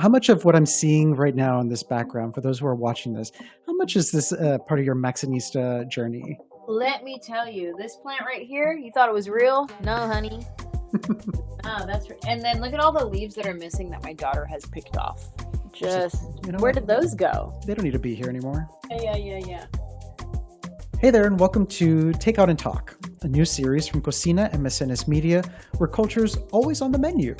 how much of what I'm seeing right now in this background, for those who are watching this, how much is this part of your Maxinista journey? Let me tell you, this plant right here, you thought it was real? No, honey. Oh, and then look at all the leaves that are missing that my daughter has picked off. Just, where What? did those go? They don't need to be here anymore. Yeah. Hey there, and welcome to Takeout and Talk, a new series from Cocina and Mecenas Media, where culture's always on the menu,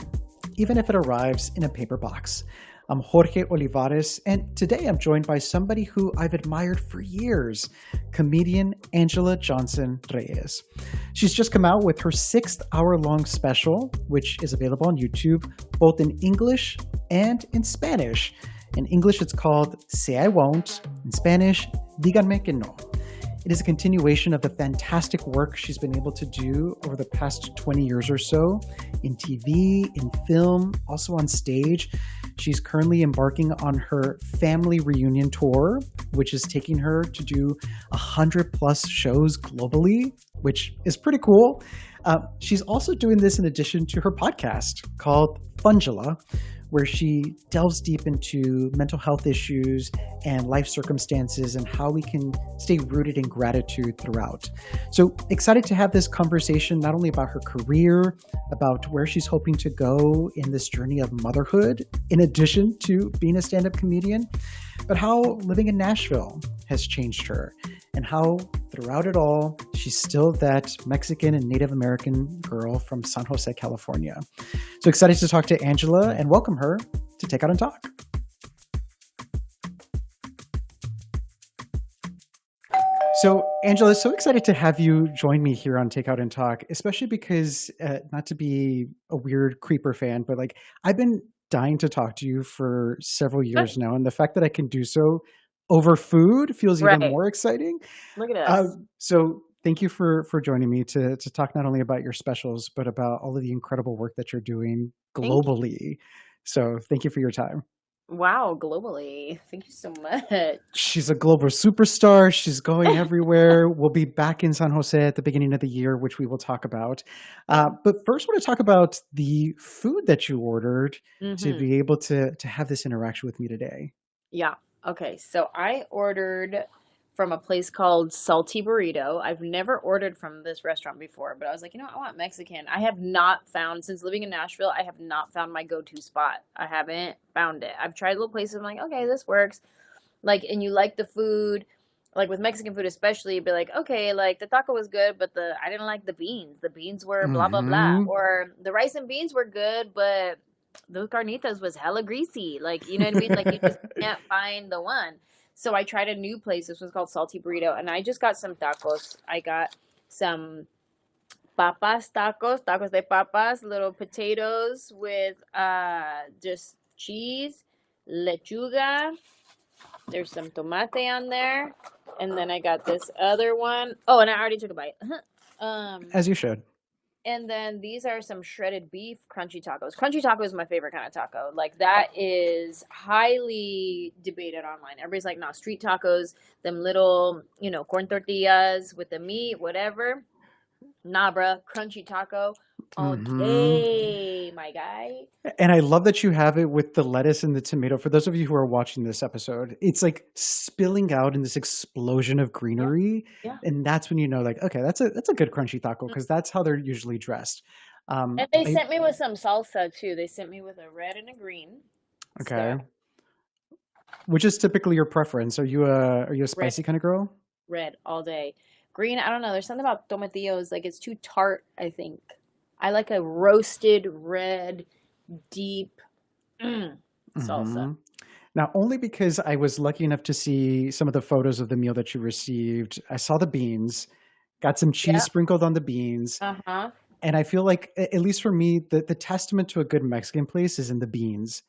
even if it arrives in a paper box. I'm Xorje Olivares, and today I'm joined by somebody who I've admired for years, comedian Anjelah Johnson-Reyes. She's just come out with her 6-hour-long special, which is available on YouTube, both in English and in Spanish. In English, it's called Say I Won't. In Spanish, Díganme que no. It is a continuation of the fantastic work she's been able to do over the past 20 years or so in TV, in film, also on stage. She's currently embarking on her family reunion tour, which is taking her to do 100 plus shows globally, which is pretty cool. She's also doing this in addition to her podcast called Anjelah, where she delves deep into mental health issues and life circumstances and how we can stay rooted in gratitude throughout. So excited to have this conversation, not only about her career, about where she's hoping to go in this journey of motherhood, in addition to being a stand-up comedian, but how living in Nashville has changed her and how throughout it all, she's still that Mexican and Native American girl from San Jose, California. So excited to talk to Anjelah and welcome her to Take Out and Talk. So, Anjelah, so excited to have you join me here on Take Out and Talk, especially because, not to be a weird creeper fan, but like I've been dying to talk to you for several years now. And the fact that I can do so over food feels even more exciting. Look at us. So thank you for joining me to talk not only about your specials, but about all of the incredible work that you're doing globally. So thank you for your time. Wow, globally. Thank you so much. She's a global superstar. She's going everywhere. We'll be back in San Jose at the beginning of the year, which we will talk about. But first, I want to talk about the food that you ordered to be able to have this interaction with me today. Yeah. Okay. So I ordered from a place called Salty Burrito. I've never ordered from this restaurant before, but I was like, I want Mexican. I have not found, since living in Nashville, I have not found my go-to spot. I haven't found it. I've tried little places. I'm like, okay, this works. Like, and you like the food, like with Mexican food especially, you'd be like, okay, like the taco was good, but I didn't like the beans. The beans were blah, blah, blah. Or the rice and beans were good, but those carnitas was hella greasy. Like, you know what I mean? Like, you just can't find the one. So I tried a new place. This was called Salty Burrito. And I just got some tacos. I got some papas tacos de papas, little potatoes with just cheese, lechuga. There's some tomate on there. And then I got this other one. Oh, and I already took a bite. As you should. And then these are some shredded beef crunchy tacos. Crunchy taco is my favorite kind of taco. Like, that is highly debated online. Everybody's like, no, street tacos, them little, corn tortillas with the meat, whatever. Nah, bruh, crunchy taco. Okay, my guy. And I love that you have it with the lettuce and the tomato. For those of you who are watching this episode, it's like spilling out in this explosion of greenery. Yeah. And that's when you know, like, okay, that's a good crunchy taco, because that's how they're usually dressed. And they sent me with some salsa too. They sent me with a red and a green. Okay. So. Which is typically your preference? Are you a spicy kind of girl? Red all day. Green, I don't know. There's something about tomatillos, like it's too tart, I think. I like a roasted red, deep salsa. Now, only because I was lucky enough to see some of the photos of the meal that you received. I saw the beans, got some cheese sprinkled on the beans. And I feel like, at least for me, the testament to a good Mexican place is in the beans.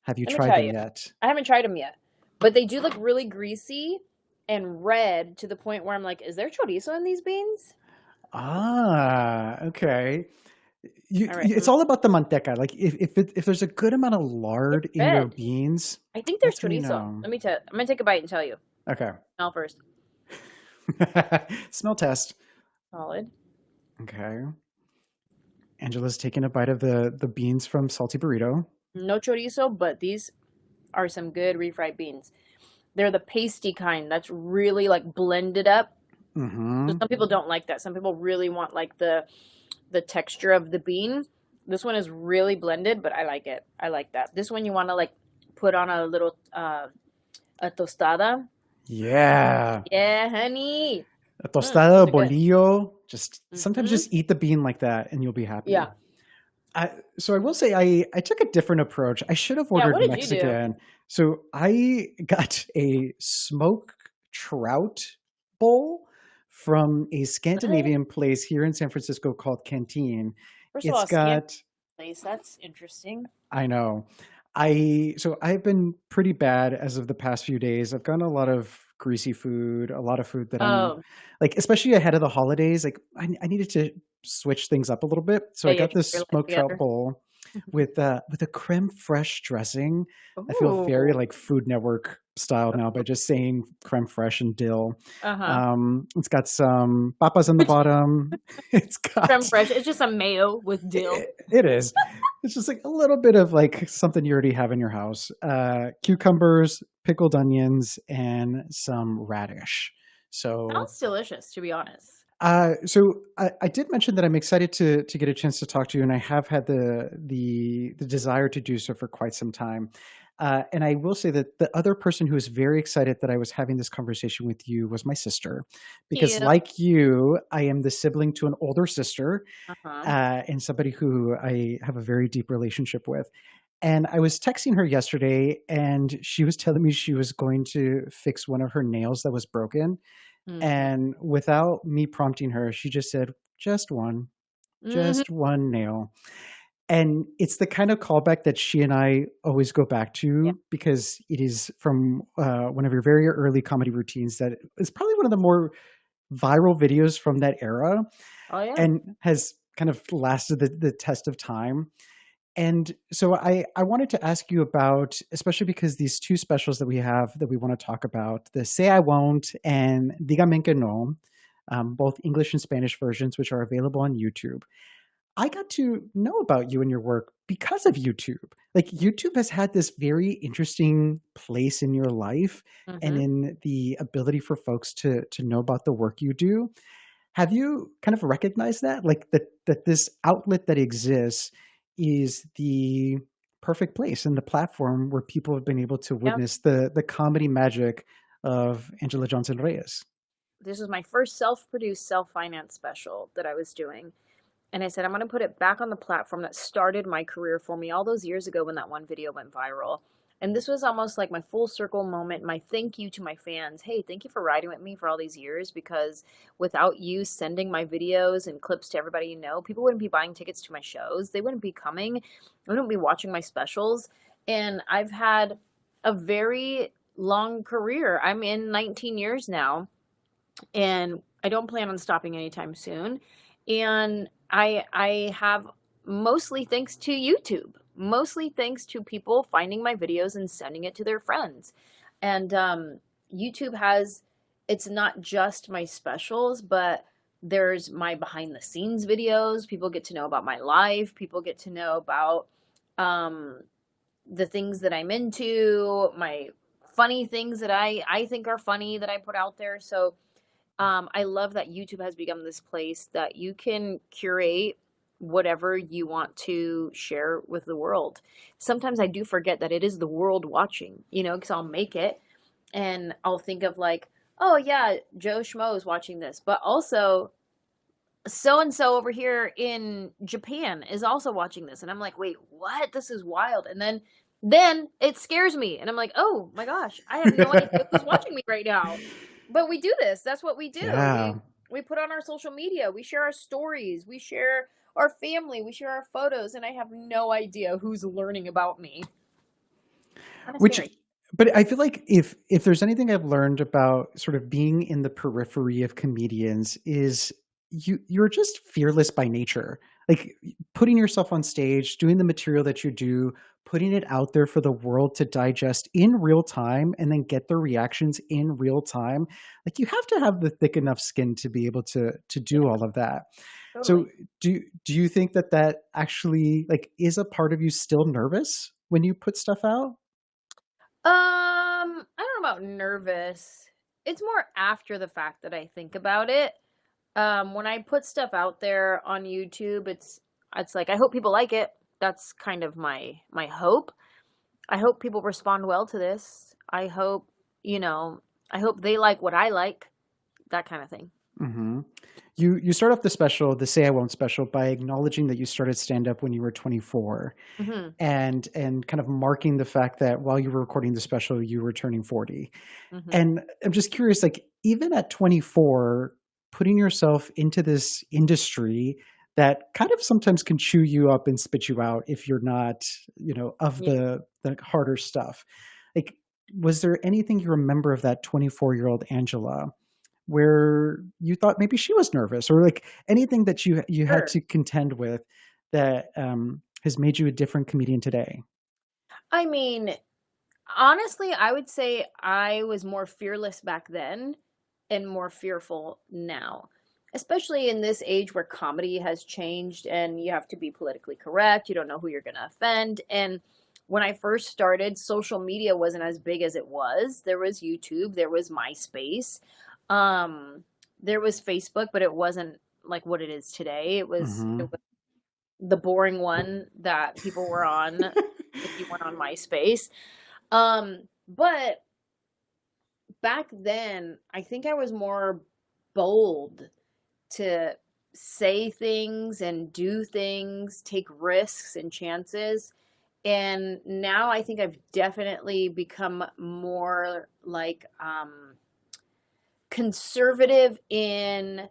Have you tried them yet? I haven't tried them yet. But they do look really greasy and red to the point where I'm like, is there chorizo in these beans? Okay. It's all about the manteca. Like if there's a good amount of lard in your beans, I think there's chorizo. Let me tell. I'm gonna take a bite and tell you. Okay. Smell first. Smell test. Solid. Okay. Anjelah's taking a bite of the beans from Salty Burrito. No chorizo, but these are some good refried beans. They're the pasty kind that's really like blended up. So Mm-hmm. some people don't like that. Some people really want like the texture of the bean. This one is really blended, but I like it. I like that. This one you want to like put on a little a tostada. Yeah. Yeah, honey. A Those tostada, are good. bolillo. Just sometimes Hmm. just eat the bean like that and you'll be happy. Yeah. So I will say I took a different approach. I should have Yeah, what ordered did you do? Mexican. So I got a smoked trout bowl from a What? Scandinavian place here in San Francisco called Canteen. First of It's all, scan got place. That's interesting. I know. So I've been pretty bad as of the past few days. I've gotten a lot of greasy food, a lot of food that I'm Oh, like, especially ahead of the holidays. Like I needed to switch things up a little bit. So yeah, I yeah, got keep this your life smoked trout together. bowl with a creme fraiche dressing. I feel very Ooh. like Food Network style now by just saying creme fraiche and dill. Uh-huh. It's got some papas on the bottom. It's Creme got fraiche. It's just a mayo with dill. it is. It's just like a little bit of like something you already have in your house. Cucumbers, pickled onions, and some radish. So, Sounds delicious, to be honest. so I did mention that I'm excited to get a chance to talk to you, and I have had the desire to do so for quite some time. And I will say that the other person who was very excited that I was having this conversation with you was my sister, because Cute. like you, I am the sibling to an older sister Uh-huh. and somebody who I have a very deep relationship with. And I was texting her yesterday, and she was telling me she was going to fix one of her nails that was broken. Mm-hmm. And without me prompting her, she just said, Mm-hmm. just one nail. And it's the kind of callback that she and I always go back Yeah. to because it is from one of your very early comedy routines that is probably one of the more viral videos from that era Oh yeah. and has kind of lasted the test of time. And so I wanted to ask you about, especially because these two specials that we have that we want to talk about, the Say I Won't and Dígame que no, both English and Spanish versions, which are available on YouTube. I got to know about you and your work because of YouTube. Like YouTube has had this very interesting place in your life and Mm-hmm. in the ability for folks to know about the work you do. Have you kind of recognized that? Like that this outlet that exists is the perfect place and the platform where people have been able to Yeah. witness the comedy magic of Anjelah Johnson-Reyes. This was my first self-produced, self-financed special that I was doing. And I said, I'm going to put it back on the platform that started my career for me all those years ago when that one video went viral. And this was almost like my full circle moment, my thank you to my fans. Hey, thank you for riding with me for all these years because without you sending my videos and clips to everybody you know, people wouldn't be buying tickets to my shows. They wouldn't be coming. They wouldn't be watching my specials. And I've had a very long career. I'm in 19 years now and I don't plan on stopping anytime soon. And I have mostly thanks to YouTube, mostly thanks to people finding my videos and sending it to their friends. And YouTube has it's not just my specials, but there's my behind the scenes videos. People get to know about my life. People get to know about um, the things that I'm into, my funny things that I think are funny that I put out there. So I love that YouTube has become this place that you can curate whatever you want to share with the world. Sometimes I do forget that it is the world watching, because I'll make it and I'll think of like, oh yeah, Joe Schmo is watching this, but also so and so over here in Japan is also watching this, and I'm like, wait, what? This is wild. And then it scares me, and I'm like, oh my gosh, I have no idea who's watching me right now. But we do this. That's what we do. Yeah. We put on our social media. We share our stories. We share our family. We share our photos, and I have no idea who's learning about me. Kind of Which scary. but I feel like if there's anything I've learned about sort of being in the periphery of comedians is you're just fearless by nature. Like putting yourself on stage, doing the material that you do, putting it out there for the world to digest in real time and then get the reactions in real time. Like you have to have the thick enough skin to be able to do Yeah, all of that. So totally. do you think that actually like is a part of you still nervous when you put stuff out? I don't know about nervous. It's more after the fact that I think about it. When I put stuff out there on YouTube, it's like I hope people like it. That's kind of my hope. I hope people respond well to this. I hope, you know, I hope they like what I like, that kind of thing. Hmm. You start off the special, the Say I Won't special, by acknowledging that you started stand up when you were 24, Mhm. and kind of marking the fact that while you were recording the special, you were turning 40. Mhm. And I'm just curious, like, even at 24, putting yourself into this industry that kind of sometimes can chew you up and spit you out if you're not, of Yeah. the harder stuff. Like, was there anything you remember of that 24-year-old Angela where you thought maybe she was nervous, or like anything that you had Sure. to contend with that has made you a different comedian today? I mean, honestly, I would say I was more fearless back then and more fearful now. Especially in this age where comedy has changed and you have to be politically correct, you don't know who you're going to offend. And when I first started, social media wasn't as big as it was. There was YouTube, there was MySpace, um, there was Facebook, but it wasn't like what it is today. It Hmm. was the boring one that people were on if you went on MySpace. But back then, I think I was more bold to say things and do things, take risks and chances. And now I think I've definitely become more like conservative in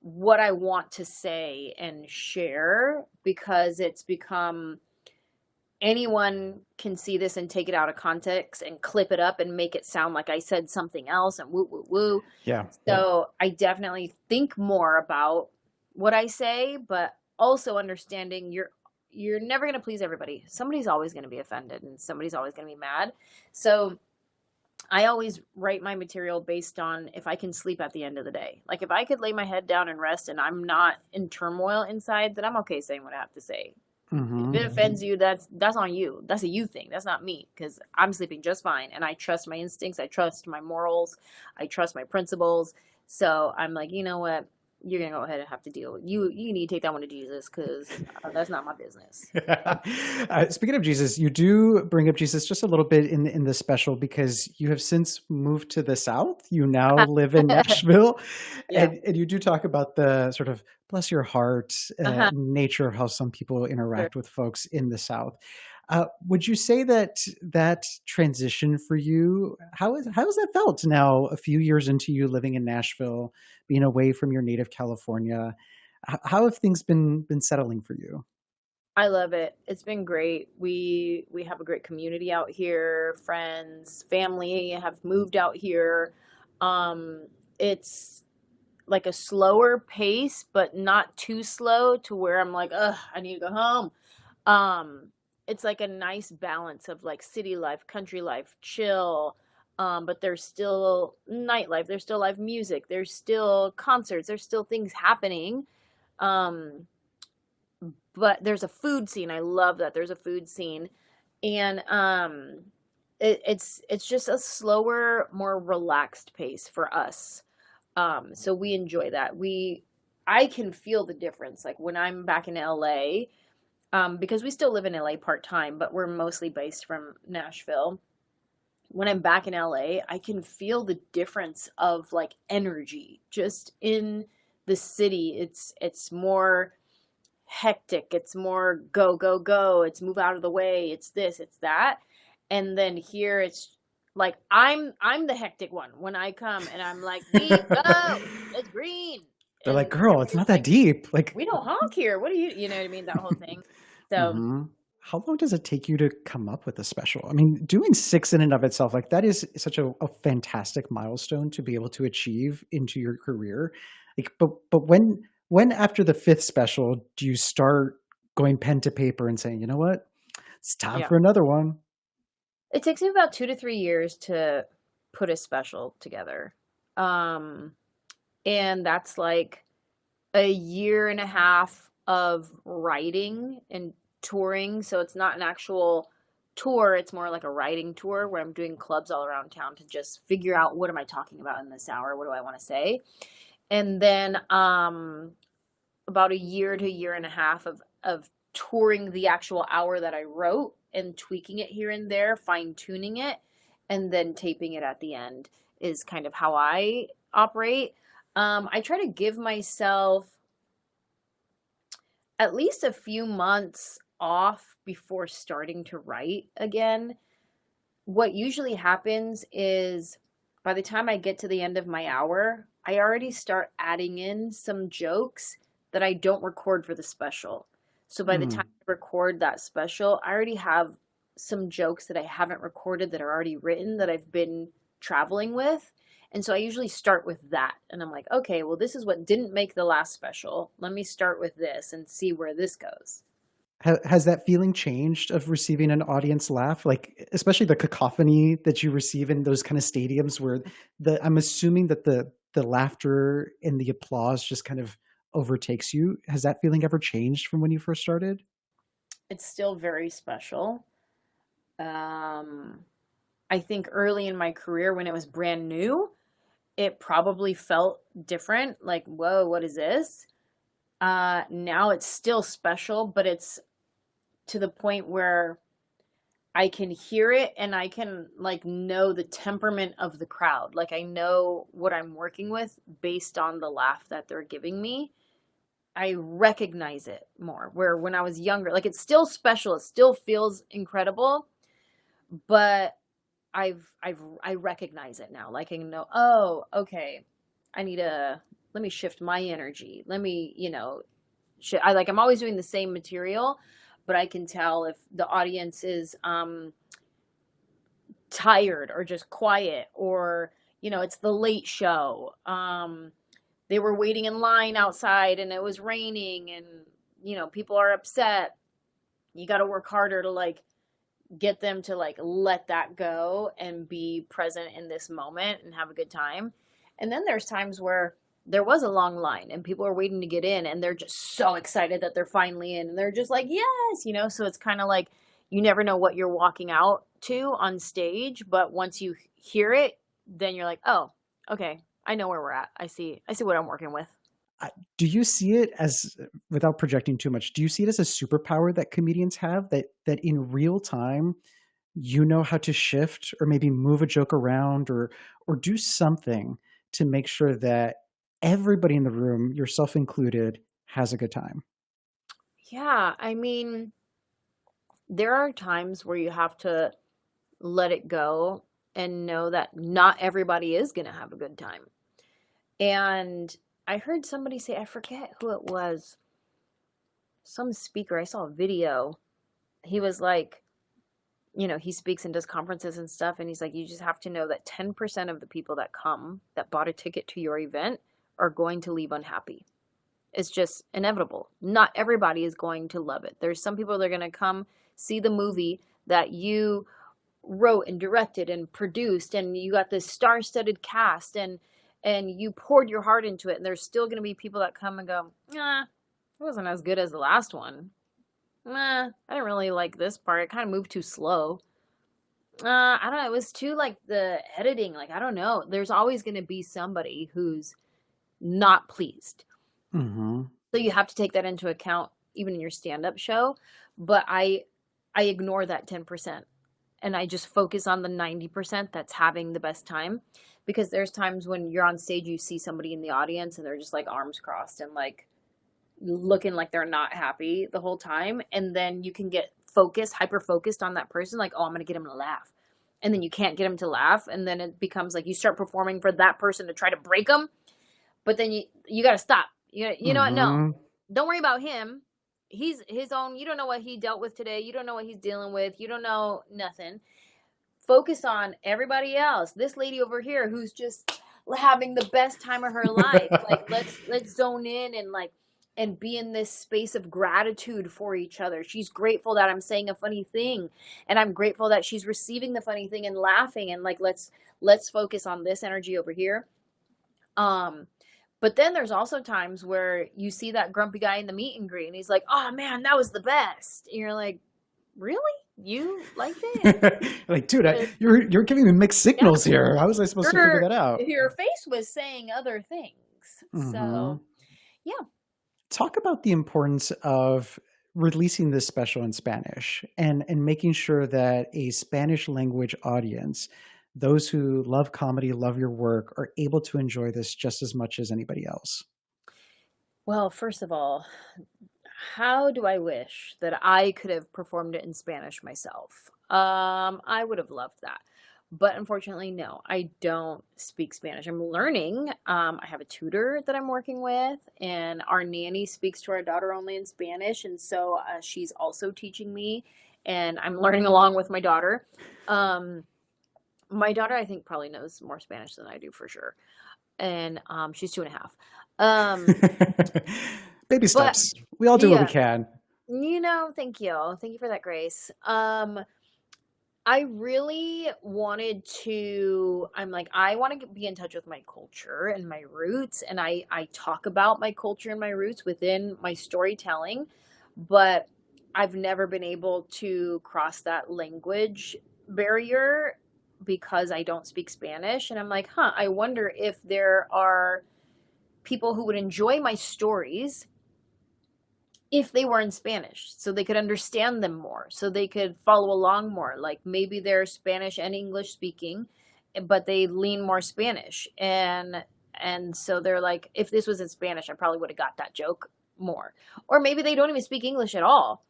what I want to say and share because it's become anyone can see this and take it out of context and clip it up and make it sound like I said something else and woo woo woo. Yeah. So I definitely think more about what I say, but also understanding you're never going to please everybody. Somebody's always going to be offended and somebody's always going to be mad. So I always write my material based on if I can sleep at the end of the day. Like if I could lay my head down and rest and I'm not in turmoil inside, then I'm okay saying what I have to say. If Hmm. it offends you, that's on you. That's a you thing. That's not me because I'm sleeping just fine and I trust my instincts. I trust my morals. I trust my principles. So I'm like, you know what? You're gonna go ahead and have to deal with you. You need to take that one to Jesus because that's not my business. Speaking of Jesus, you do bring up Jesus just a little bit in the special because you have since moved to the South. You now live in Nashville, Yeah. and you do talk about the sort of bless your heart Uh-huh. nature of how some people Sure. interact with folks in the South. Would you say that that transition for you, how has that felt now, a few years into you living in Nashville, being away from your native California? How have things been settling for you? I love it. It's been great. We have a great community out here. Friends, family have moved out here. It's like a slower pace, but not too slow to where I'm like, ugh, I need to go home. Um, it's like a nice balance of like city life, country life, chill. But there's still nightlife, there's still live music, there's still concerts, there's still things happening. Um, but there's a food scene. I love that there's a food scene. And it's just a slower, more relaxed pace for us. So we enjoy that. I can feel the difference. Like when I'm back in LA, because we still live in LA part time, but we're mostly based from Nashville. When I'm back in LA, I can feel the difference of like energy just in the city. It's more hectic. It's more go, go, go. It's move out of the way. It's this, it's that. And then here it's like I'm the hectic one when I come and I'm like, beep, go, it's green. They're like, And "Girl, it's not everybody's that like, deep." Like, we don't honk here. What do you know what I mean? That whole thing. So mhm. How long does it take you to come up with a special? I mean, doing 6 in and of itself, like, that is such a fantastic milestone to be able to achieve into your career. Like, but when after the 5th special do you start going pen to paper and saying, "You know what? It's time yeah. for another one." It takes me about 2 to 3 years to put a special together. Um and that's like a year and a half of writing and touring, so it's not an actual tour, it's more like a writing tour where I'm doing clubs all around town to just figure out what am I talking about in this hour? What do I want to say? And then about a year to a year and a half of touring the actual hour that I wrote and tweaking it here and there, fine tuning it, and then taping it at the end is kind of how I operate. I try to give myself at least a few months off before starting to write again. What usually happens is by the time I get to the end of my hour, I already start adding in some jokes that I don't record for the special. So by the time I record that special, I already have some jokes that I haven't recorded that are already written that I've been traveling with. And so I usually start with that. And I'm like, okay, well, this is what didn't make the last special. Let me start with this and see where this goes. Has that feeling changed of receiving an audience laugh? Like, especially the cacophony that you receive in those kind of stadiums where I'm assuming that the laughter and the applause just kind of overtakes you. Has that feeling ever changed from when you first started? It's still very special. I think early in my career when it was brand new, it probably felt different. Like, whoa, what is this? Now it's still special, but it's to the point where I can hear it and I can like know the temperament of the crowd. Like I know what I'm working with based on the laugh that they're giving me. I recognize it more. Where when I was younger, like it's still special, it still feels incredible, but I recognize it now. Like I know, oh, okay, let me shift my energy. Let me, I'm always doing the same material, but I can tell if the audience is tired or just quiet, or it's the late show. They were waiting in line outside and it was raining and people are upset. You got to work harder to like get them to like let that go and be present in this moment and have a good time. And then there's times where there was a long line and people are waiting to get in and they're just so excited that they're finally in and they're just like, yes, so it's kind of like you never know what you're walking out to on stage, but once you hear it, then you're like, oh, okay, I know where we're at. I see what I'm working with. Do you see it as, without projecting too much, do you see it as a superpower that comedians have that in real time, how to shift or maybe move a joke around or do something to make sure that everybody in the room, yourself included, has a good time? Yeah, I mean, there are times where you have to let it go and know that not everybody is going to have a good time. And I heard somebody say, I forget who it was, some speaker, I saw a video. He was like, he speaks and does conferences and stuff. And he's like, you just have to know that 10% of the people that come that bought a ticket to your event are going to leave unhappy. It's just inevitable. Not everybody is going to love it. There's some people that are going to come see the movie that you wrote and directed and produced, and you got this star-studded cast and you poured your heart into it, and there's still going to be people that come and go, it wasn't as good as the last one. I didn't really like this part. It kind of moved too slow. I don't know. It was too like the editing. Like, I don't know. There's always going to be somebody who's not pleased. Mm-hmm. So you have to take that into account even in your stand-up show. But I ignore that 10%. And I just focus on the 90% that's having the best time. Because there's times when you're on stage, you see somebody in the audience and they're just like arms crossed and like looking like they're not happy the whole time. And then you can get hyper focused on that person. Like, oh, I'm going to get him to laugh. And then you can't get him to laugh. And then it becomes like you start performing for that person to try to break them. But then you got to stop. You know what? No, don't worry about him. He's his own. You don't know what he dealt with today. You don't know what he's dealing with. You don't know nothing. Focus on everybody else. This lady over here who's just having the best time of her life. Like let's zone in and be in this space of gratitude for each other. She's grateful that I'm saying a funny thing, and I'm grateful that she's receiving the funny thing and laughing, and like let's focus on this energy over here. But then there's also times where you see that grumpy guy in the meet and greet and he's like, oh man, that was the best. And you're like, really? You liked it? Like, dude, 'Cause, you're giving me mixed yeah, signals here. How was I supposed to figure your that out? your face was saying other things. Hmm. So, yeah. Talk about the importance of releasing this special in Spanish and making sure that a Spanish language audience, those who love comedy, love your work, are able to enjoy this just as much as anybody else. Well, first of all, how do I wish that I could have performed it in Spanish myself? I would have loved that. But unfortunately, no, I don't speak Spanish. I'm learning. I have a tutor that I'm working with, and our nanny speaks to our daughter only in Spanish. And so she's also teaching me, and I'm learning along with my daughter. Um, my daughter, I think, probably knows more Spanish than I do for sure. And she's 2.5. Um, Baby but steps. We all do what we yeah, can. thank you. Thank you for that, Grace. I really wanted to, I'm like, I want to be in touch with my culture and my roots. And I talk about my culture and my roots within my storytelling, but I've never been able to cross that language barrier because I don't speak Spanish. And I'm like, I wonder if there are people who would enjoy my stories if they were in Spanish, so they could understand them more, so they could follow along more. Like maybe they're Spanish and English speaking, but they lean more Spanish. And so they're like, if this was in Spanish, I probably would have got that joke more. Or maybe they don't even speak English at all.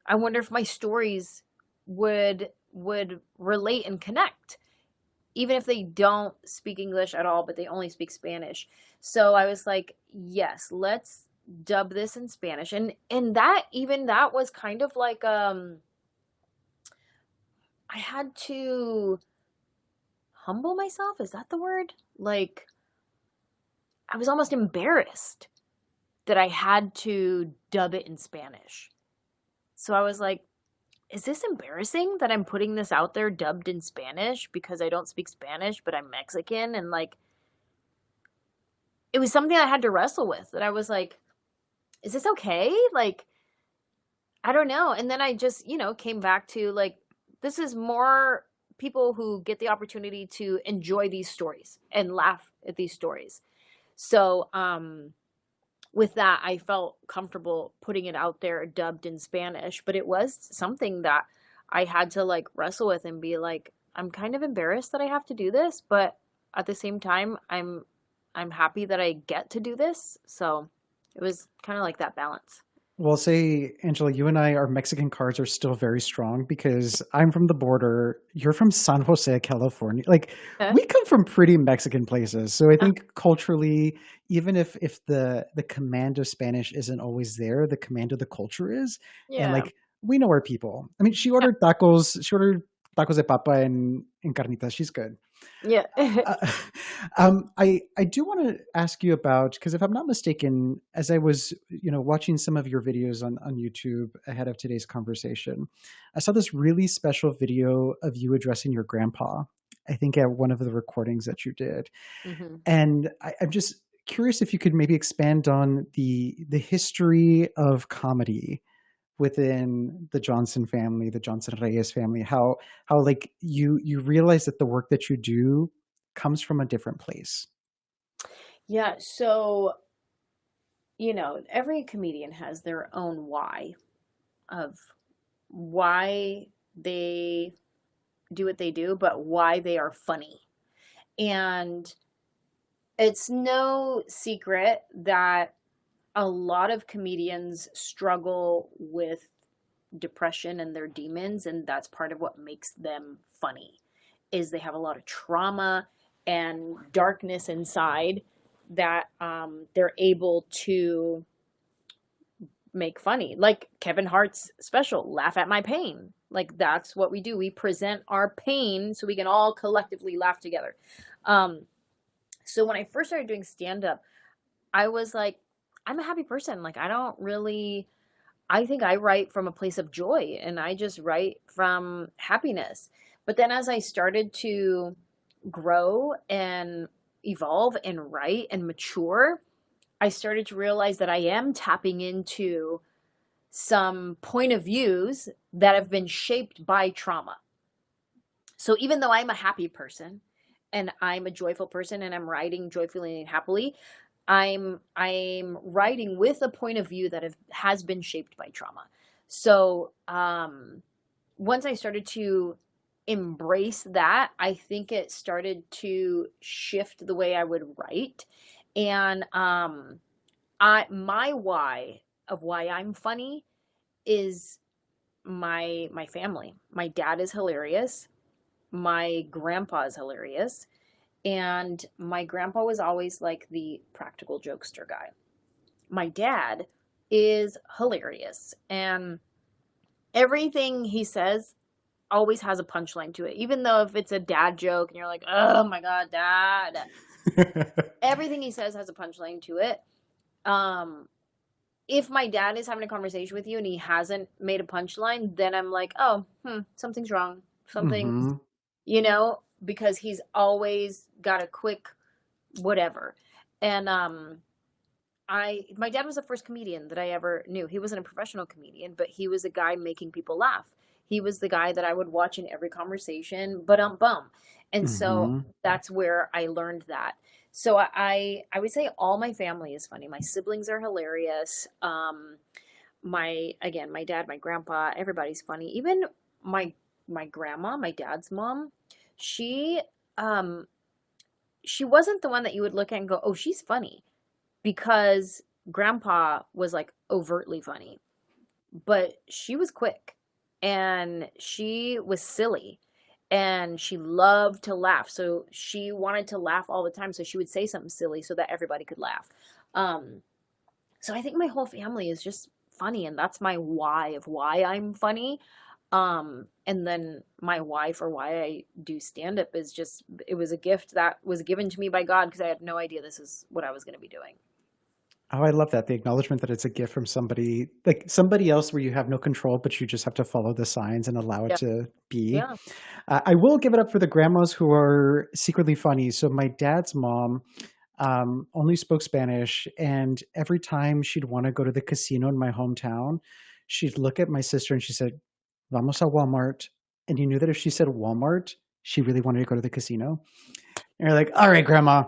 I wonder if my stories would relate and connect, even if they don't speak English at all, but they only speak Spanish. So I was like, yes, let's dub this in Spanish. And that was kind of like I had to humble myself. Is that the word? Like I was almost embarrassed that I had to dub it in Spanish. So I was like, is this embarrassing that I'm putting this out there dubbed in Spanish because I don't speak Spanish, but I'm Mexican? And like, it was something I had to wrestle with, that I was like, is this okay? Like, I don't know. And then I just, came back to like, this is more people who get the opportunity to enjoy these stories and laugh at these stories. So, with that, I felt comfortable putting it out there dubbed in Spanish, but it was something that I had to like wrestle with and be like, I'm kind of embarrassed that I have to do this, but at the same time, I'm happy that I get to do this. So it was kind of like that balance. Well, say, Angela, you and I, our Mexican cards are still very strong because I'm from the border. You're from San Jose, California. Like, Huh? we come from pretty Mexican places. So I think culturally, even if the command of Spanish isn't always there, the command of the culture is. And Yeah. like, we know our people. I mean, she ordered tacos de papa and carnitas. She's good. Yeah. Uh, I do want to ask you about, because if I'm not mistaken, as I was watching some of your videos on YouTube ahead of today's conversation, I saw this really special video of you addressing your grandpa. I think at one of the recordings that you did, Hmm. and I'm just curious if you could maybe expand on the history of comedy within the Johnson family, the Johnson-Reyes family, how like you realize that the work that you do comes from a different place. Yeah. So, every comedian has their own why of why they do what they do, but why they are funny. And it's no secret that a lot of comedians struggle with depression and their demons, and that's part of what makes them funny, is they have a lot of trauma and darkness inside that they're able to make funny. Like Kevin Hart's special, Laugh at My Pain. Like that's what we do. We present our pain so we can all collectively laugh together. Um, so when I first started doing stand up, I was like, I'm a happy person. Like I think I write from a place of joy and I just write from happiness. But then as I started to grow and evolve and write and mature, I started to realize that I am tapping into some point of views that have been shaped by trauma. So even though I'm a happy person and I'm a joyful person and I'm writing joyfully and happily, I'm writing with a point of view that has been shaped by trauma. So once I started to embrace that, I think it started to shift the way I would write. And my why of why I'm funny is my family. My dad is hilarious. My grandpa is hilarious. And my grandpa was always like the practical jokester guy. My dad is hilarious. And everything he says always has a punchline to it. Even though if it's a dad joke and you're like, oh my God, dad. Everything he says has a punchline to it. If my dad is having a conversation with you and he hasn't made a punchline, then I'm like, oh, something's wrong. Something's, because he's always got a quick whatever. And my dad was the first comedian that I ever knew. He wasn't a professional comedian, but he was a guy making people laugh. He was the guy that I would watch in every conversation, bum. And so that's where I learned that. So I would say all my family is funny. My siblings are hilarious. My dad, my grandpa, everybody's funny. Even my grandma, my dad's mom, she wasn't the one that you would look at and go, oh, she's funny, because grandpa was like overtly funny, but she was quick and she was silly and she loved to laugh. So she wanted to laugh all the time. So she would say something silly so that everybody could laugh. So I think my whole family is just funny, and that's my why of why I'm funny. And then my why for why I do stand up is just, it was a gift that was given to me by God, because I had no idea this is what I was going to be doing. Oh, I love that. The acknowledgement that it's a gift from somebody, like somebody else where you have no control, but you just have to follow the signs and allow it to be. Yeah. I will give it up for the grandmas who are secretly funny. So my dad's mom only spoke Spanish, and every time she'd want to go to the casino in my hometown, she'd look at my sister and she said, "Vamos a Walmart." And you knew that if she said Walmart, she really wanted to go to the casino. And you're like, all right, grandma,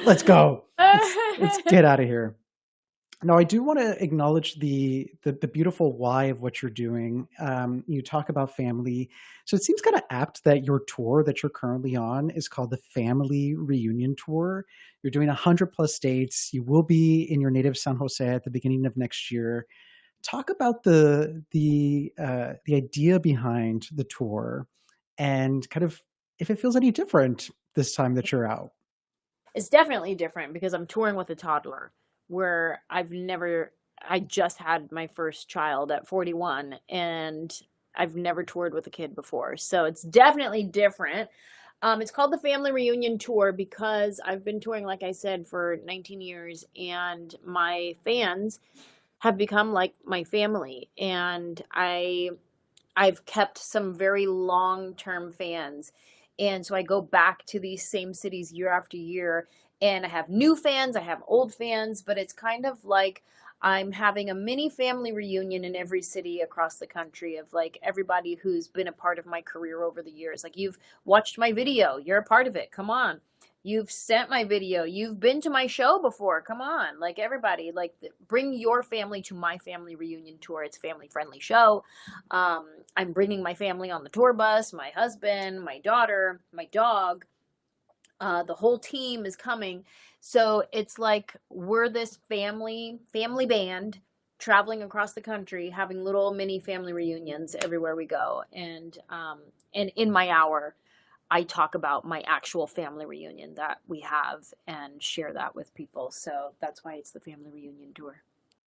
let's go. Let's get out of here. Now, I do want to acknowledge the beautiful why of what you're doing. You talk about family. So it seems kind of apt that your tour that you're currently on is called the Family Reunion Tour. You're doing 100+ states. You will be in your native San Jose at the beginning of next year. Talk about the idea behind the tour and kind of if it feels any different this time that you're out. It's definitely different because I'm touring with a toddler, where I just had my first child at 41, and I've never toured with a kid before. So it's definitely different. It's called the Family Reunion Tour because I've been touring, like I said, for 19 years, and my fans have become like my family. And I've kept some very long-term fans. And so I go back to these same cities year after year, and I have new fans, I have old fans, but it's kind of like I'm having a mini family reunion in every city across the country of like everybody who's been a part of my career over the years. Like, you've watched my video, you're a part of it, come on. You've sent my video, you've been to my show before, come on. Like, everybody, like, bring your family to my Family Reunion Tour. It's a family friendly show. I'm bringing my family on the tour bus, my husband, my daughter, my dog. The whole team is coming. So it's like we're this family band traveling across the country, having little mini family reunions everywhere we go. And in my hour, I talk about my actual family reunion that we have and share that with people. So that's why it's the Family Reunion Tour.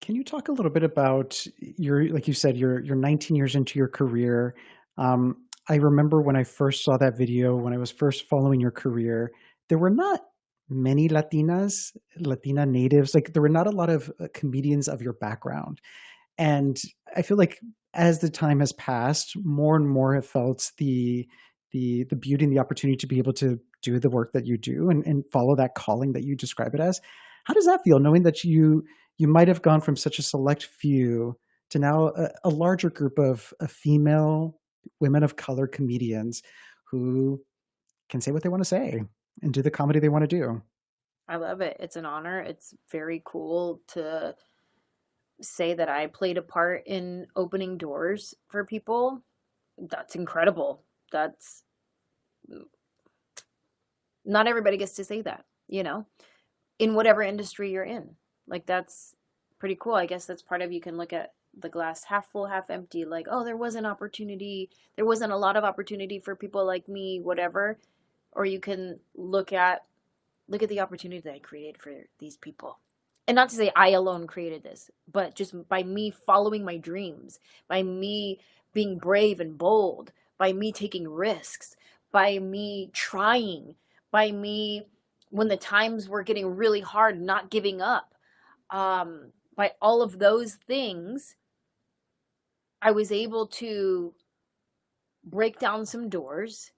Can you talk a little bit about like you said, you're 19 years into your career. I remember when I first saw that video, when I was first following your career, there were not many Latina natives. Like, there were not a lot of comedians of your background. And I feel like as the time has passed, more and more have felt the beauty and the opportunity to be able to do the work that you do and follow that calling that you describe it as. How does that feel, knowing that you might have gone from such a select few to now a larger group of female women of color comedians who can say what they want to say and do the comedy they want to do. I love it. It's an honor. It's very cool to say that I played a part in opening doors for people. That's incredible. That's not everybody gets to say that, in whatever industry you're in. Like, that's pretty cool. I guess that's part of, you can look at the glass half full, half empty, like, oh, there was an opportunity. There wasn't a lot of opportunity for people like me, whatever. Or you can look at the opportunity that I created for these people. And not to say I alone created this, but just by me following my dreams, by me being brave and bold, by me taking risks, by me trying, by me, when the times were getting really hard, not giving up. By all of those things, I was able to break down some doors.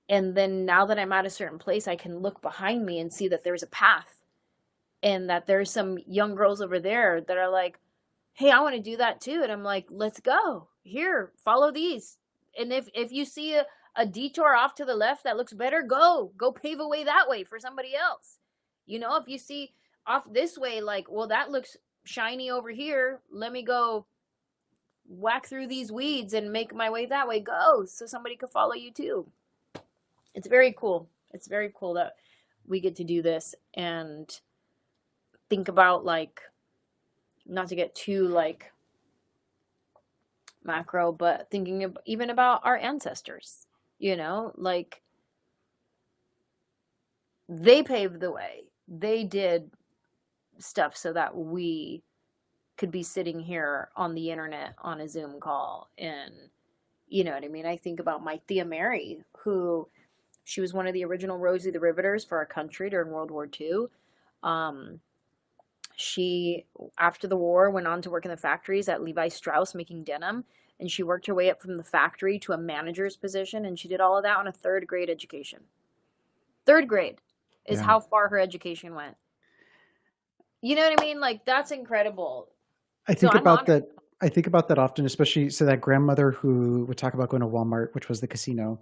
And then now that I'm at a certain place, I can look behind me and see that there's a path, and that there's some young girls over there that are like, hey, I want to do that too. And I'm like, let's go. Here, follow these. And if you see a detour off to the left that looks better, go pave a way that way for somebody else. If you see off this way, like, well, that looks shiny over here, let me go whack through these weeds and make my way that way. Go, so somebody could follow you too. It's very cool. It's very cool that we get to do this and think about, like, not to get too, like, macro, but thinking even about our ancestors, like, they paved the way. They did stuff so that we could be sitting here on the internet on a Zoom call. And you know what I mean? I think about my Thea Mary, who, she was one of the original Rosie the Riveters for our country during World War II. She, after the war, went on to work in the factories at Levi Strauss making denim. And she worked her way up from the factory to a manager's position. And she did all of that on a third grade education. Third grade is how far her education went. You know what I mean? Like, that's incredible. I think about that often, especially so that grandmother who would talk about going to Walmart, which was the casino.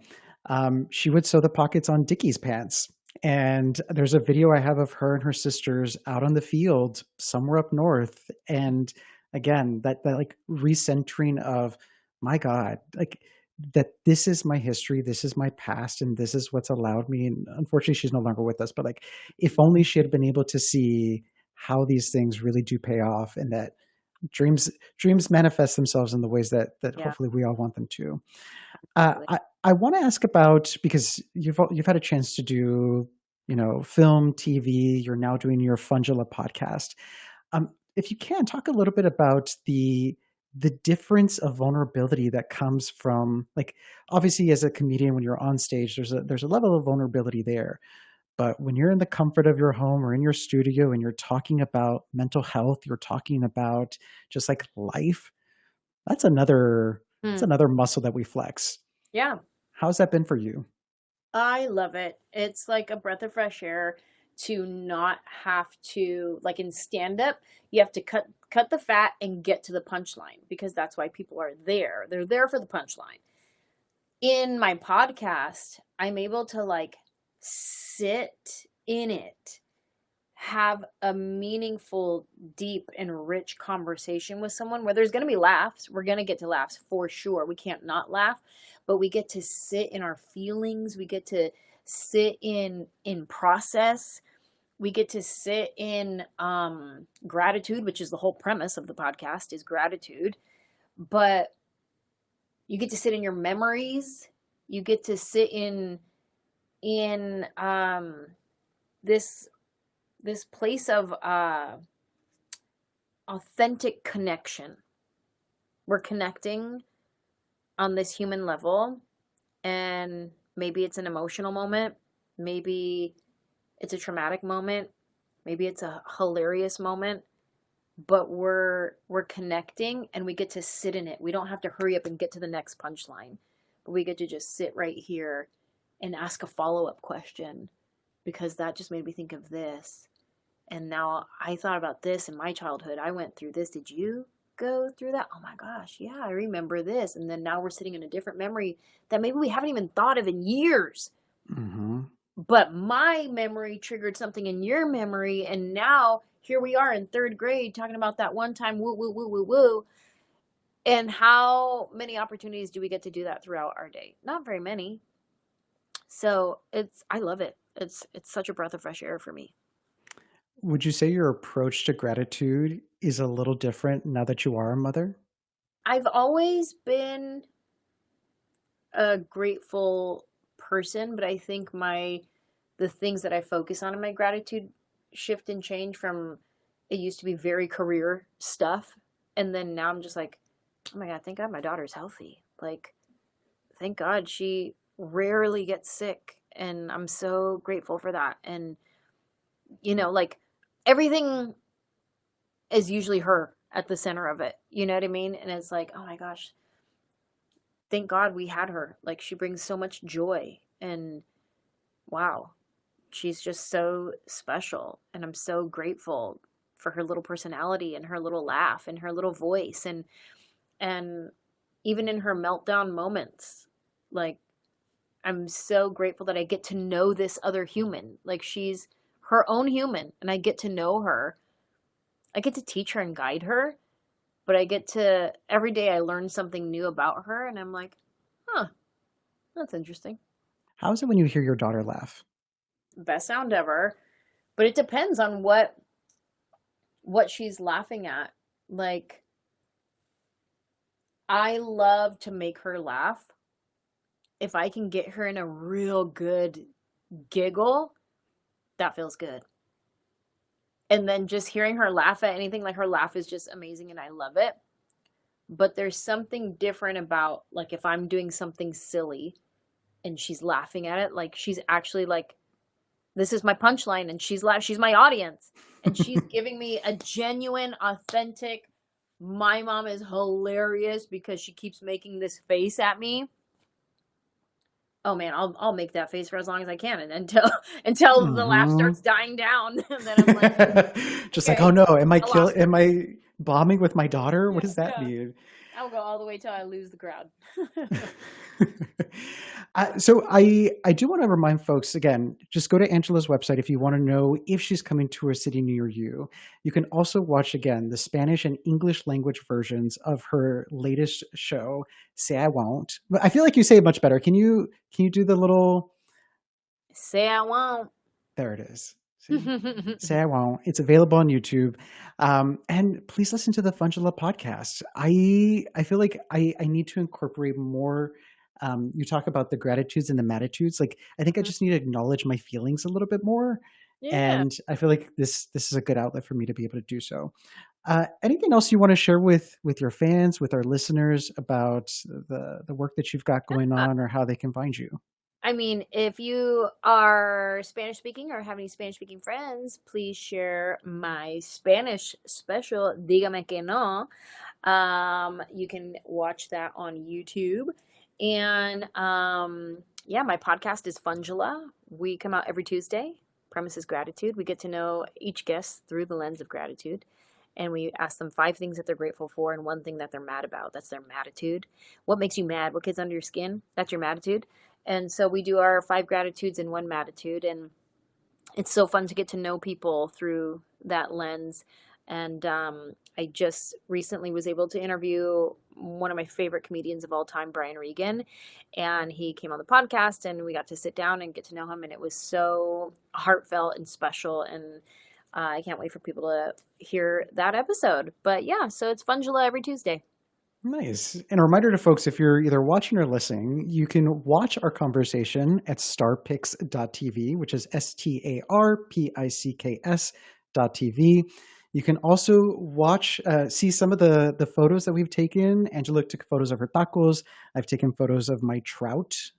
She would sew the pockets on Dickies pants. And there's a video I have of her and her sisters out on the field somewhere up north. And again, that like recentering of, my God, like, that this is my history, this is my past, and this is what's allowed me. And unfortunately, she's no longer with us. But like, if only she had been able to see how these things really do pay off, and that dreams manifest themselves in the ways that hopefully we all want them to. I want to ask about, because you've had a chance to do, film, TV. You're now doing your Fungela podcast. If you can talk a little bit about the difference of vulnerability that comes from, like, obviously as a comedian, when you're on stage, there's a level of vulnerability there. But when you're in the comfort of your home or in your studio and you're talking about mental health, you're talking about just like life, that's another muscle that we flex. Yeah. How's that been for you? I love it. It's like a breath of fresh air to not have to, like, in stand-up, you have to cut the fat and get to the punchline, because that's why people are there. They're there for the punchline. In my podcast, I'm able to, like, sit in it, have a meaningful, deep, and rich conversation with someone where there's going to be laughs. We're going to get to laughs for sure. We can't not laugh, but we get to sit in our feelings. We get to sit in process. We get to sit in gratitude, which is the whole premise of the podcast, is gratitude. But you get to sit in your memories. You get to sit in this place of authentic connection. We're connecting on this human level, and maybe it's an emotional moment, maybe it's a traumatic moment, maybe it's a hilarious moment, but we're connecting, and we get to sit in it. We don't have to hurry up and get to the next punchline, but we get to just sit right here and ask a follow-up question, because that just made me think of this. And now I thought about this in my childhood. I went through this. Did you? go through that? Oh my gosh, yeah, I remember this. And then now we're sitting in a different memory that maybe we haven't even thought of in years. Mm-hmm. But my memory triggered something in your memory, and now here we are in third grade talking about that one time, woo, woo, woo, woo, woo. And how many opportunities do we get to do that throughout our day? Not very many. So I love it. It's such a breath of fresh air for me. Would you say your approach to gratitude is a little different now that you are a mother? I've always been a grateful person, but I think the things that I focus on in my gratitude shift and change from it used to be very career stuff, and then now I'm just like, oh my God, thank God my daughter's healthy. Like, thank God she rarely gets sick, and I'm so grateful for that. And like everything is usually her at the center of it. You know what I mean? And it's like, oh my gosh, thank God we had her. Like, she brings so much joy, and wow, she's just so special. And I'm so grateful for her little personality and her little laugh and her little voice, and even in her meltdown moments, like, I'm so grateful that I get to know this other human. Like, she's her own human, and I get to know her. I get to teach her and guide her, but every day I learn something new about her, and I'm like, huh, that's interesting. How is it when you hear your daughter laugh? Best sound ever. But it depends on what she's laughing at. Like, I love to make her laugh. If I can get her in a real good giggle, that feels good. And then just hearing her laugh at anything, like, her laugh is just amazing and I love it. But there's something different about, like, if I'm doing something silly and she's laughing at it, like, she's actually like, this is my punchline, and she's my audience, and she's giving me a genuine, authentic, my mom is hilarious because she keeps making this face at me. Oh man, I'll make that face for as long as I can, and until the laugh starts dying down, and then I'm like, just okay, like, oh no, am I bombing with my daughter? What does that mean? I'll go all the way till I lose the crowd. So I do want to remind folks again, just go to Anjelah's website if you want to know if she's coming to a city near you. You can also watch again the Spanish and English language versions of her latest show, Say I Won't. But I feel like you say it much better. Can you do the little Say I won't. There it is. Say I won't. It's available on YouTube. And please listen to the Fungela podcast. I feel like I need to incorporate more. You talk about the gratitudes and the matitudes. Like, I think I just need to acknowledge my feelings a little bit more. Yeah. And I feel like this is a good outlet for me to be able to do so. Anything else you want to share with your fans, with our listeners about the work that you've got going on, or how they can find you? I mean, if you are Spanish speaking or have any Spanish speaking friends, please share my Spanish special, Dígame que no. You can watch that on YouTube. And yeah, my podcast is Fungela. We come out every Tuesday. Premise is gratitude. We get to know each guest through the lens of gratitude. And we ask them 5 things that they're grateful for and 1 thing that they're mad about. That's their matitude. What makes you mad? What gets under your skin? That's your matitude. And so we do our 5 gratitudes and 1 matitude. And it's so fun to get to know people through that lens. And I just recently was able to interview one of my favorite comedians of all time, Brian Regan. And he came on the podcast and we got to sit down and get to know him. And it was so heartfelt and special. And I can't wait for people to hear that episode. But yeah, so it's Fungela every Tuesday. Nice. And a reminder to folks, if you're either watching or listening, you can watch our conversation at starpicks.tv, which is STARPICKS.tv. You can also see some of the photos that we've taken. Anjelah took photos of her tacos. I've taken photos of my trout,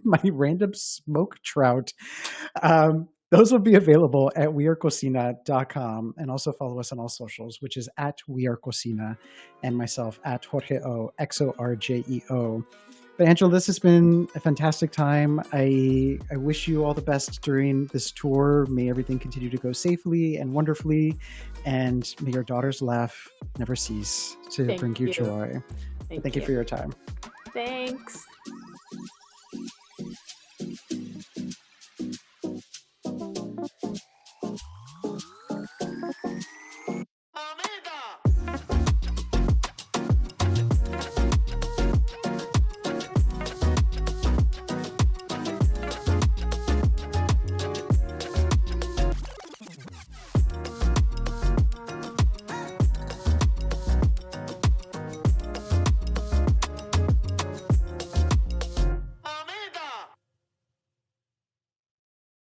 my random smoked trout. Those will be available at wearecocina.com, and also follow us on all socials, which is at wearecocina, and myself at Xorje O, XORJEO. But Angela, this has been a fantastic time. I wish you all the best during this tour. May everything continue to go safely and wonderfully, and may your daughter's laugh never cease to Thank bring you you. joy. Thank you for your time. Thanks.